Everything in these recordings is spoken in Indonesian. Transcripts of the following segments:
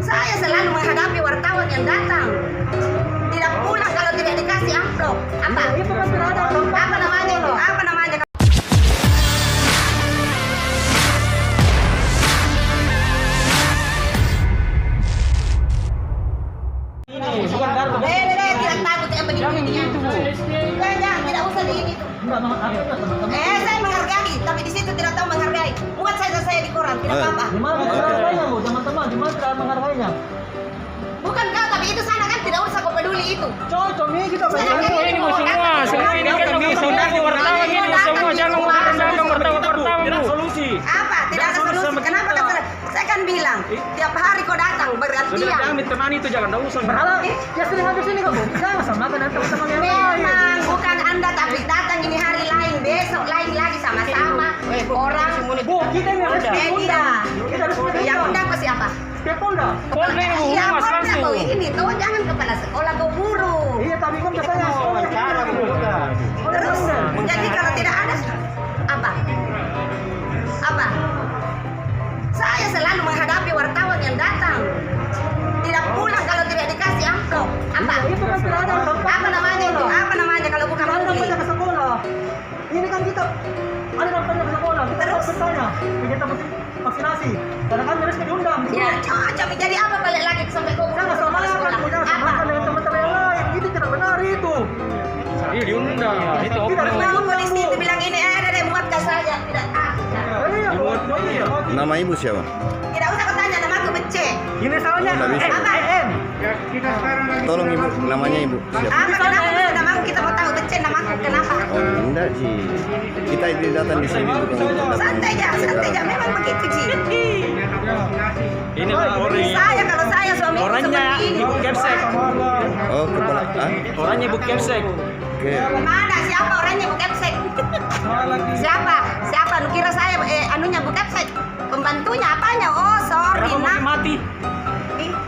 Saya selalu menghadapi wartawan yang datang. Tidak pulang kalau tidak dikasih amplop. Apa? Itu kan berada tempat. Apa namanya itu? Apa namanya? Ini bukan kartu. Tidak takut yang begini. Jangan, tidak usah di ini tuh. Enggak teman-teman. Saya menghargai, tapi di situ tidak tahu menghargai. Muat saja saya di koran, tidak apa-apa. Di mana menghargainya, Bu? Teman-teman, di mana cara menghargainya? Bukan kau, tapi itu sana kan tidak usah kau peduli itu. Cocok nih kita Saya bayar. kan Ini semua ini kan yang wartawan ini semua jangan wartawan Tidak solusi. Apa? Tidak ada solusi. Kenapa kan saya kan bilang tiap hari kau datang Sudah bergantian. jangan temani itu jangan ada urusan. Berhala, ya sering habis ini kamu. Jangan sama dengan teman-teman yang lain. Memang bukan Anda tapi datang ini hari lain, besok lain lagi sama-sama orang. Bu, kita yang harus diundang. Kita harus Yang undang apa siapa? Pihak Polda. Polda yang Iya, menghumas Polda langsung. kau ini tuh jangan kepala sekolah kau buru. Iya, tapi kan katanya sekolah cara Terus jadi kalau tidak ada apa? Apa? Saya selalu menghadapi wartawan yang datang. Tidak pulang kalau tidak dikasih amplop. Apa? Itu kan berada tempat. Apa namanya itu? Apa namanya kalau bukan Ada publik? nampaknya ke sekolah. Ini kan kita ada nampaknya ke sekolah. Kita Terus? harus bertanya. Kita mesti vaksinasi. Karena kami harus diundang. Ya, cocok. Jadi apa balik lagi sampai kau Jangan sama sekolah? jangan Apa? sama dengan teman-teman yang lain. Itu tidak benar itu. Iya diundang. Itu Kita harus Mau diundang, polisi Bu. itu bilang ini, ada muatkan saya. Tidak takut. Iya, Bu. Iya. Nama ibu siapa? Tidak usah kau tanya namaku Bece. Ini salahnya. Oh, nggak bisa. Apa? Tolong ibu, namanya ibu siapa? Apa kenapa baru namaku kita mau tahu Bece namaku kenapa? Oh enggak Ji, kita ini datang di sini bukan untuk datang. Santai aja. Memang begitu Ji. Ini orangnya. Kalau saya suami Orangnya seperti ini. Ibu Kepsek. Oh kepala, Orangnya Ibu Kepsek. Oke. Mana siapa orangnya Bu Kepsek? Siapa? Lu kira saya anunya Bu Kepsek? Pembantunya apanya? Oh sorry Kenapa nak. mungkin mati?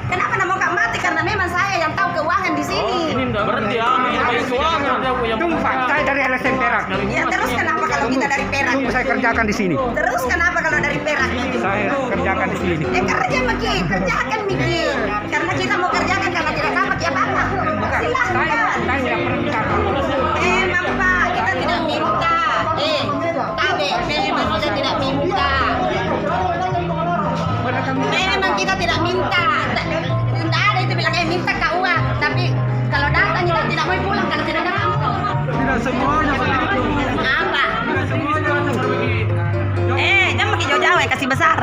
Kenapa nak mau gak mati? Karena memang saya yang tahu keuangan di sini. Ini enggak Berarti yang baik keuangan. Tunggu Pak, saya dari LSM Perak. Ya terus kenapa kalau kita dari Perak? Tunggu saya kerjakan di sini. Terus kenapa kalau dari Perak? Saya kerjakan di sini. Kerja Miki, kerjakan Miki. Karena kita mau kerjakan karena tidak dapat ya apa? Silahkan. Saya tidak pernah minta. Memang Pak, kita tidak minta. Memang kita tidak minta. Memang kita tidak minta. Tidak ada itu bilang minta kak uang. Tapi kalau datang kita tidak mau pulang kalau tidak ada amplop. Tidak semuanya begitu. Apa? Tidak semuanya begitu. Jangan pakai jauh-jauh ya kasih besar.